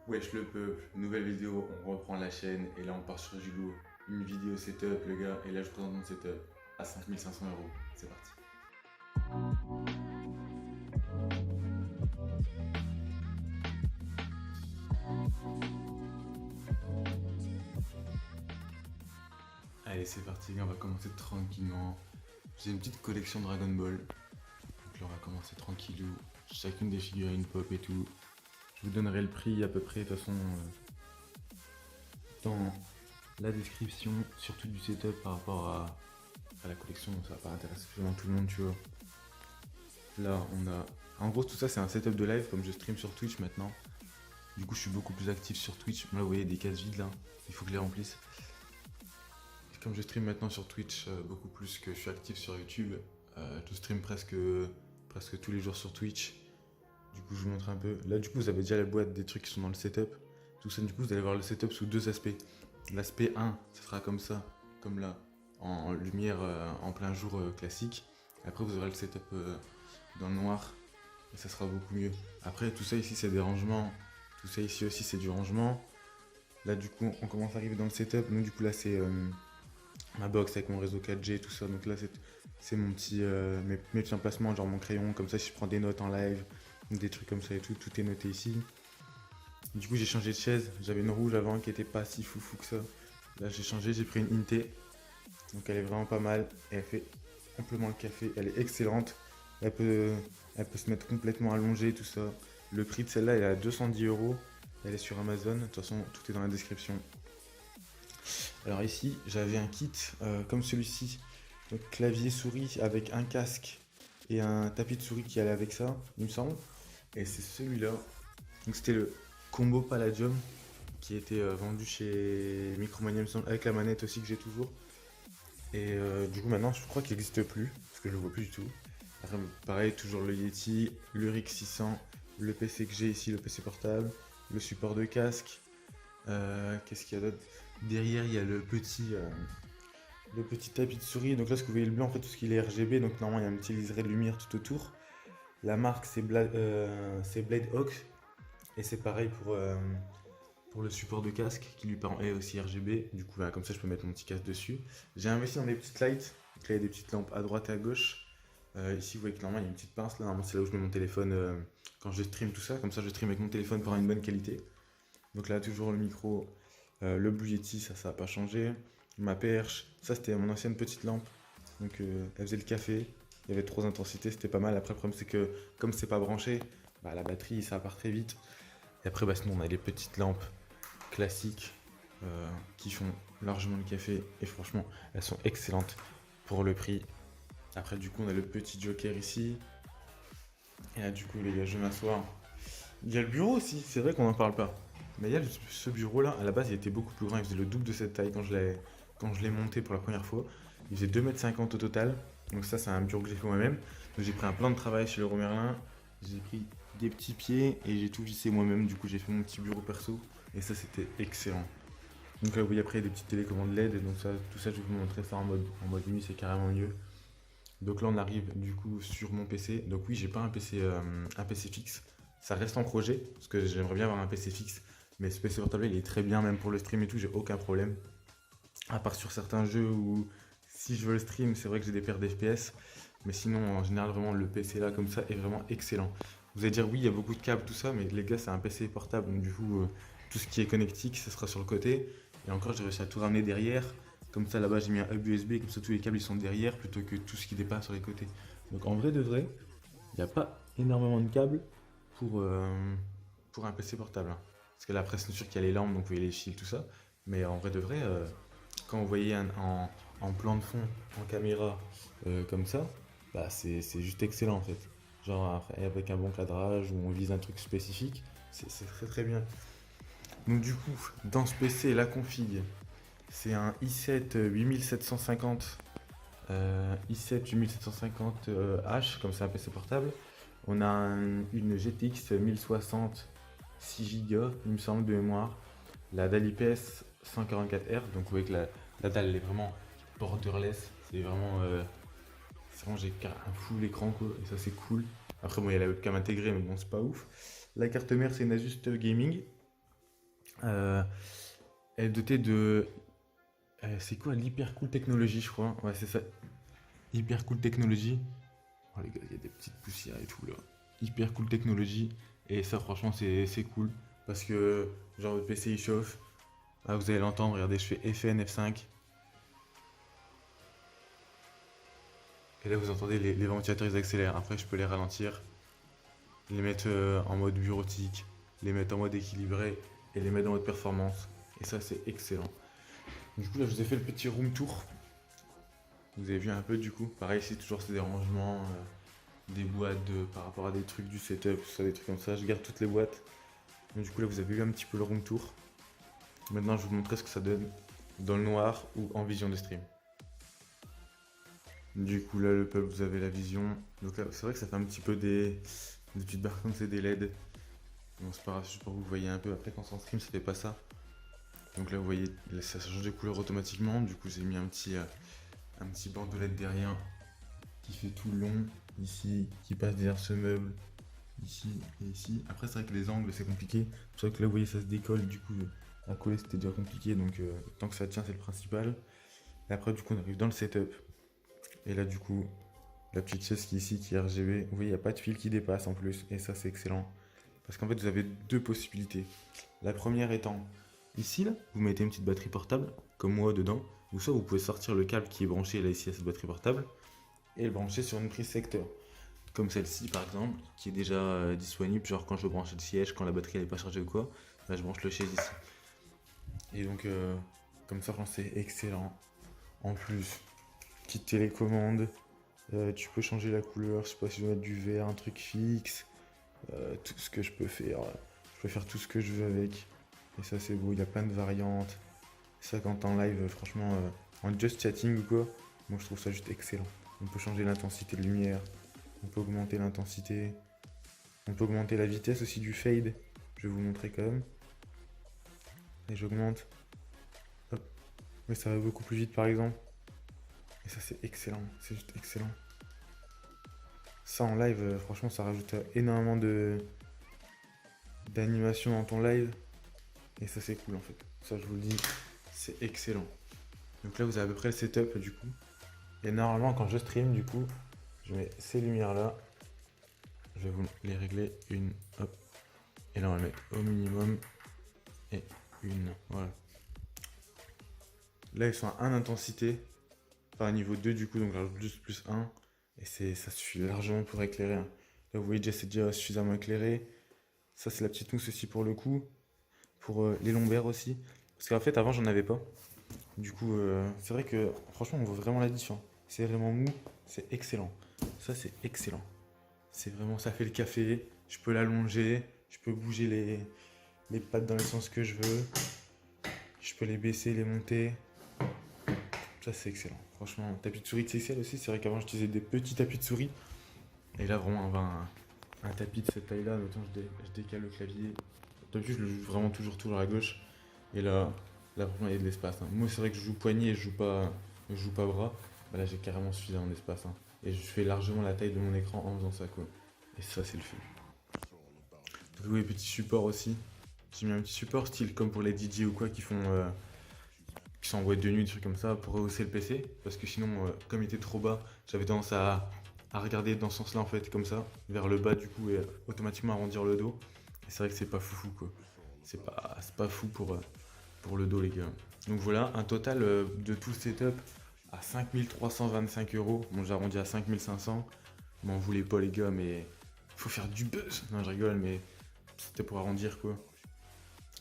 Wesh le peuple, nouvelle vidéo, on reprend la chaîne et là on part sur du lourd. Une vidéo setup le gars et là je présente mon setup à 5500 euros. C'est parti. Allez c'est parti, on va commencer tranquillement. J'ai une petite collection Dragon Ball. Donc là on va commencer tranquillou. Chacune des figurines pop et tout. Je vous donnerai le prix à peu près de toute façon dans la description, surtout du setup par rapport à la collection. Ça va pas intéresser vraiment tout le monde tu vois. Là on a... En gros tout ça c'est un setup de live comme je stream sur Twitch maintenant. Du coup je suis beaucoup plus actif sur Twitch. Là vous voyez des cases vides là, il faut que je les remplisse. Et comme je stream maintenant sur Twitch beaucoup plus que je suis actif sur YouTube, je stream presque tous les jours sur Twitch. Du coup je vous montre un peu. Là du coup vous avez déjà la boîte des trucs qui sont dans le setup. Tout ça du coup vous allez voir le setup sous deux aspects. L'aspect 1 ça sera comme ça, comme là, en lumière en plein jour classique. Après vous aurez le setup dans le noir et ça sera beaucoup mieux. Après tout ça ici c'est des rangements, tout ça ici aussi c'est du rangement. Là du coup on commence à arriver dans le setup, donc du coup là c'est ma box avec mon réseau 4G et tout ça, donc là c'est mon petit, mes petits emplacements, genre mon crayon, comme ça si je prends des notes en live, des trucs comme ça et tout, tout est noté ici. Du coup j'ai changé de chaise, j'avais une rouge avant qui était pas si foufou que ça. Là j'ai changé, j'ai pris une Inte, donc elle est vraiment pas mal, et elle fait amplement le café, elle est excellente. Elle peut, elle peut se mettre complètement allongée, tout ça. Le prix de celle-là, elle est à 210 euros. Elle est sur Amazon. De toute façon, tout est dans la description. Alors ici, j'avais un kit comme celui-ci. Donc clavier souris avec un casque et un tapis de souris qui allait avec ça, il me semble. Et c'est celui-là. Donc c'était le combo Palladium qui était vendu chez Micromania, il me semble, avec la manette aussi que j'ai toujours. Et du coup maintenant je crois qu'il n'existe plus, parce que je le vois plus du tout. Après, pareil, toujours le Yeti, le RIX 600, le PC que j'ai ici, le PC portable, le support de casque. Qu'est-ce qu'il y a d'autre? Derrière il y a le petit tapis de souris. Donc là ce que vous voyez le blanc en fait tout ce qui est RGB, donc normalement il y a un petit liseré de lumière tout autour. La marque c'est Blade Hawk et c'est pareil pour le support de casque qui lui permet aussi RGB. Du coup, voilà, comme ça, je peux mettre mon petit casque dessus. J'ai investi dans des petites lights. Donc là, il y a des petites lampes à droite et à gauche. Ici, vous voyez que normalement, il y a une petite pince. Là, normalement, c'est là où je mets mon téléphone quand je stream tout ça. Comme ça, je stream avec mon téléphone pour avoir une bonne qualité. Donc là, toujours le micro, le Blue Yeti, ça n'a pas changé. Ma perche, ça, c'était mon ancienne petite lampe. Donc, elle faisait le café. Il y avait trop d'intensité, c'était pas mal. Après, le problème, c'est que comme c'est pas branché, bah, la batterie, ça part très vite. Et après, bah, sinon, on a les petites lampes classiques qui font largement le café et franchement elles sont excellentes pour le prix. Après du coup on a le petit joker ici et là du coup les gars je vais m'asseoir. Il y a le bureau aussi, c'est vrai qu'on n'en parle pas. Mais il y a ce bureau là, à la base il était beaucoup plus grand, il faisait le double de cette taille quand je l'ai monté pour la première fois. Il faisait 2,50 m au total, donc ça c'est un bureau que j'ai fait moi-même. Donc j'ai pris un plan de travail chez Leroy Merlin, j'ai pris des petits pieds et j'ai tout vissé moi-même, du coup j'ai fait mon petit bureau perso et ça c'était excellent. Donc là, oui, après, il y a des petites télécommandes LED, et donc ça, tout ça, je vais vous montrer ça en mode nuit, c'est carrément mieux. Donc là, on arrive du coup sur mon PC. Donc oui, j'ai pas un PC fixe. Ça reste en projet, parce que j'aimerais bien avoir un PC fixe. Mais ce PC portable, il est très bien, même pour le stream et tout, j'ai aucun problème. À part sur certains jeux où, si je veux le stream, c'est vrai que j'ai des pertes d'FPS. Mais sinon, en général, vraiment, le PC là, comme ça, est vraiment excellent. Vous allez dire, oui, il y a beaucoup de câbles, tout ça, mais les gars, c'est un PC portable, donc du coup, tout ce qui est connectique, ça sera sur le côté. Et encore, j'ai réussi à tout ramener derrière. Comme ça, là-bas, j'ai mis un hub USB, comme ça, tous les câbles, ils sont derrière, plutôt que tout ce qui dépasse sur les côtés. Donc, en vrai de vrai, il n'y a pas énormément de câbles pour, euh, pour un PC portable, hein. Parce que là, après, c'est sûr qu'il y a les lampes, donc vous voyez les fils, tout ça. Mais en vrai de vrai, quand vous voyez en plan de fond, en caméra, comme ça, bah c'est juste excellent en fait. Genre après, avec un bon cadrage où on vise un truc spécifique, c'est très très bien. Donc du coup, dans ce PC, la config, c'est un i7 8750, i7 8750 H, comme c'est un PC portable. On a une GTX 1060 6 Go, il me semble, de mémoire. La dalle IPS 144 Hz, donc vous voyez que la dalle elle est vraiment borderless. C'est vraiment j'ai un full écran quoi, et ça c'est cool. Après bon, il y a la webcam intégrée, mais bon, c'est pas ouf. La carte mère, c'est une Asus TUF Gaming. Euh, Elle est dotée de... c'est quoi l'hyper cool technologie, je crois. Ouais, c'est ça. Hyper cool technologie. Oh les gars, il y a des petites poussières et tout là. Hyper cool technologie. Et ça, franchement, c'est cool. Parce que, genre, votre PC il chauffe. Ah, vous allez l'entendre, regardez, je fais FN F5. Et là, vous entendez les ventilateurs, ils accélèrent. Après, je peux les ralentir, les mettre en mode bureautique, les mettre en mode équilibré et les mettre en mode performance. Et ça, c'est excellent. Du coup, là, je vous ai fait le petit room tour. Vous avez vu un peu, du coup. Pareil, ici, toujours ces dérangements, des boîtes par rapport à des trucs du setup, ça, des trucs comme ça. Je garde toutes les boîtes. Donc, du coup, là, vous avez vu un petit peu le room tour. Maintenant, je vais vous montrer ce que ça donne dans le noir ou en vision de stream. Du coup, là, le peuple, vous avez la vision. Donc là, c'est vrai que ça fait un petit peu des petites barres comme c'est des LED. Bon, c'est pas grave, juste pour que vous voyez un peu. Après, quand c'est en stream, ça fait pas ça. Donc là, vous voyez, là, ça change de couleur automatiquement. Du coup, j'ai mis un petit banc de LED derrière qui fait tout le long. Ici, qui passe derrière ce meuble. Ici et ici. Après, c'est vrai que les angles, c'est compliqué. C'est vrai que là, vous voyez, ça se décolle. Du coup, à coller, c'était déjà compliqué. Donc, tant que ça tient, c'est le principal. Et après, du coup, on arrive dans le setup. Et là, du coup, la petite chaise qui est ici, qui est RGB. Vous voyez, il n'y a pas de fil qui dépasse en plus. Et ça, c'est excellent. Parce qu'en fait, vous avez deux possibilités. La première étant, ici, là, vous mettez une petite batterie portable, comme moi, dedans. Ou soit vous pouvez sortir le câble qui est branché là, ici, à cette batterie portable, et le brancher sur une prise secteur. Comme celle-ci, par exemple, qui est déjà disponible. Genre, quand je veux brancher le siège, quand la batterie n'est pas chargée ou quoi, là, je branche le siège ici. Et donc, comme ça, c'est excellent. En plus, petite télécommande. Tu peux changer la couleur, je sais pas si je veux mettre du vert, un truc fixe, tout ce que je peux faire. Je peux faire tout ce que je veux avec. Et ça c'est beau, il y a plein de variantes. Ça quand t'es en live, franchement, en just chatting ou quoi, moi je trouve ça juste excellent. On peut changer l'intensité de lumière, on peut augmenter l'intensité, on peut augmenter la vitesse aussi du fade. Je vais vous montrer quand même. Et j'augmente. Hop. Mais ça va beaucoup plus vite par exemple. Et ça c'est excellent, c'est juste excellent. Ça en live, franchement, ça rajoute énormément d'animation dans ton live. Et ça, c'est cool en fait. Ça, je vous le dis, c'est excellent. Donc là, vous avez à peu près le setup du coup. Et normalement, quand je stream, du coup, je mets ces lumières là. Je vais vous les régler une, hop. Et là, on va mettre au minimum. Et une, voilà. Là, ils sont à 1 intensité. Enfin, à niveau 2 du coup, donc là, juste plus 1. Et ça suffit largement pour éclairer. Là, vous voyez, déjà, c'est déjà suffisamment éclairé. Ça, c'est la petite mousse aussi pour le coup. Pour les lombaires aussi. Parce qu'en fait, avant, j'en avais pas. Du coup, c'est vrai que franchement, on voit vraiment la différence. C'est vraiment mou, c'est excellent. Ça, c'est excellent. C'est vraiment, ça fait le café. Je peux l'allonger, je peux bouger les pattes dans le sens que je veux. Je peux les baisser, les monter. Ça, c'est excellent. Franchement, tapis de souris XXL aussi. C'est vrai qu'avant, j'utilisais des petits tapis de souris. Et là, vraiment, avoir un tapis de cette taille-là, mettons, je décale le clavier. D'habitude, je le joue vraiment toujours à gauche. Et là vraiment, il y a de l'espace, hein. Moi, c'est vrai que je joue poignet et je joue pas bras. Bah là, j'ai carrément suffisamment d'espace, hein. Et je fais largement la taille de mon écran en faisant ça, quoi. Et ça, c'est le feu. Donc, oui, petit support aussi. J'ai mis un petit support style comme pour les DJ ou quoi qui sont en boîte de nuit, des trucs comme ça, pour rehausser le PC. Parce que sinon, comme il était trop bas, j'avais tendance à regarder dans ce sens-là, en fait, comme ça, vers le bas, du coup, et automatiquement arrondir le dos. Et c'est vrai que c'est pas foufou, quoi. C'est pas fou pour le dos, les gars. Donc voilà, un total de tout le setup à 5 325 euros. Bon, j'arrondis à 5 500. M'en voulez pas, les gars, mais faut faire du buzz. Non, je rigole, mais c'était pour arrondir, quoi.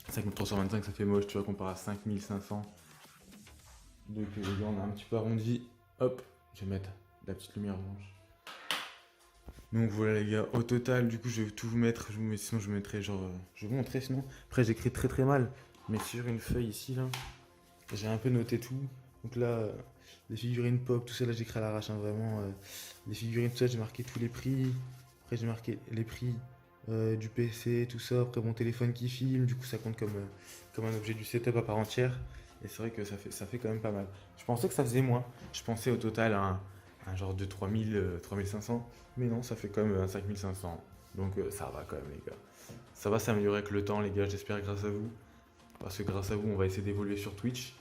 5 325, ça fait moche, tu vois, comparé à 5 500. Donc, les gars, on a un petit peu arrondi. Hop, je vais mettre la petite lumière blanche. Donc voilà les gars, au total du coup je vais tout vous mettre, sinon je vous mettrai genre, je vais vous montrer sinon. Après j'écris très mal, mais sur une feuille ici là, j'ai un peu noté tout. Donc là, les figurines pop, tout ça là j'écris à l'arrache, hein, vraiment. Les figurines, tout ça j'ai marqué tous les prix. Après j'ai marqué les prix du PC, tout ça. Après mon téléphone qui filme, du coup ça compte comme un objet du setup à part entière. Et c'est vrai que ça fait quand même pas mal. Je pensais que ça faisait moins. Je pensais au total à un genre de 3000, 3500. Mais non, ça fait quand même 5500. Donc ça va quand même les gars. Ça va s'améliorer avec le temps les gars, j'espère grâce à vous. parce que grâce à vous, on va essayer d'évoluer sur Twitch.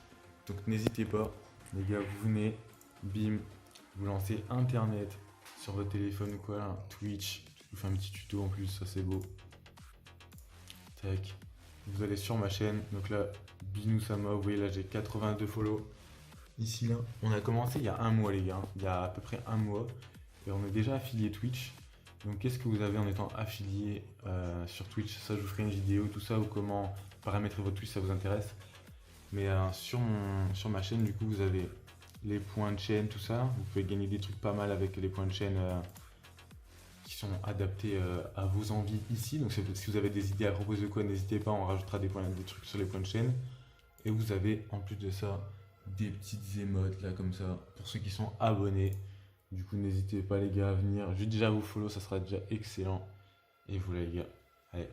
Donc n'hésitez pas, les gars, vous venez, bim, vous lancez Internet sur votre téléphone ou quoi, là, Twitch. Je vous fais un petit tuto en plus, ça c'est beau. Tac. Vous allez sur ma chaîne, donc là, Binoussama, vous voyez là j'ai 82 follow. Ici là, on a commencé il y a un mois les gars, il y a à peu près un mois, et on est déjà affilié Twitch. Donc qu'est-ce que vous avez en étant affilié sur Twitch? Ça je vous ferai une vidéo, tout ça, ou comment paramétrer votre Twitch, ça vous intéresse. Mais sur ma chaîne, du coup, vous avez les points de chaîne, tout ça. Vous pouvez gagner des trucs pas mal avec les points de chaîne qui sont adaptés à vos envies ici. Donc si vous avez des idées à proposer de quoi, n'hésitez pas, on rajoutera des trucs sur les points de chaîne. Et vous avez en plus de ça des petites émotes là comme ça pour ceux qui sont abonnés. Du coup, n'hésitez pas les gars à venir. Juste déjà vous follow, ça sera déjà excellent. Et vous les gars, allez.